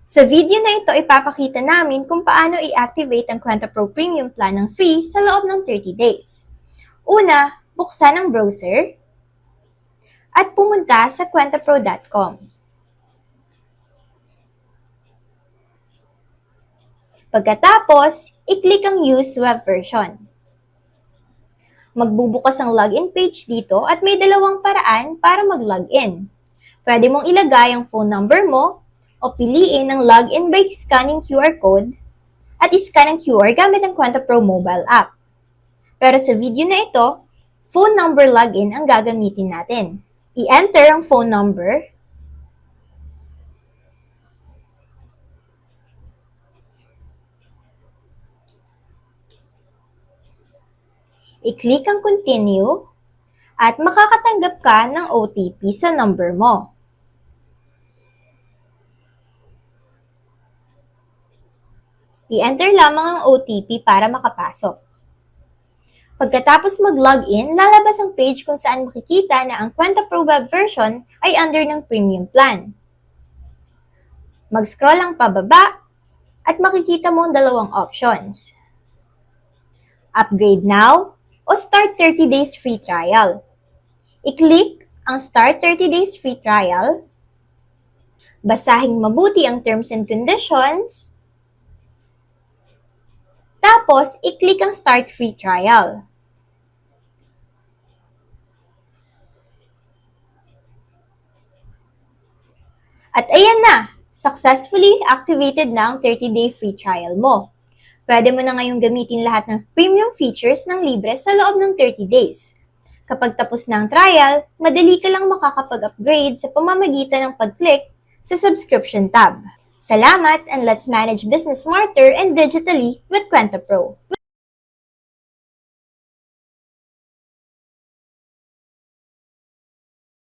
Sa video na ito, ipapakita namin kung paano i-activate ang Kwenta Pro Premium Plan ng free sa loob ng 30 days. Una, buksan ang browser at pumunta sa kwentapro.com. Pagkatapos, i-click ang Use Web Version. Magbubukas ang login page dito at may dalawang paraan para mag-login. Pwede mong ilagay ang phone number mo o piliin ang login by scanning QR code at iscan ang QR gamit ang Kwenta Pro mobile app. Pero sa video na ito, phone number login ang gagamitin natin. I-enter ang phone number, i-click ang continue, at makakatanggap ka ng OTP sa number mo. I-enter lamang ang OTP para makapasok. Pagkatapos mag-login, lalabas ang page kung saan makikita na ang Kwenta Pro web version ay under ng premium plan. Mag-scroll lang pababa at makikita mo ang dalawang options. Upgrade now o Start 30 days free trial. I-click ang Start 30 days free trial. Basahin mabuti ang terms and conditions. Tapos, i-click ang Start free trial. At ayan na! Successfully activated na ang 30-day free trial mo. Pwede mo na ngayong gamitin lahat ng premium features ng libre sa loob ng 30 days. Kapag tapos na ang trial, madali ka lang makakapag-upgrade sa pamamagitan ng pag-click sa subscription tab. Salamat, and let's manage business smarter and digitally with Kwenta Pro.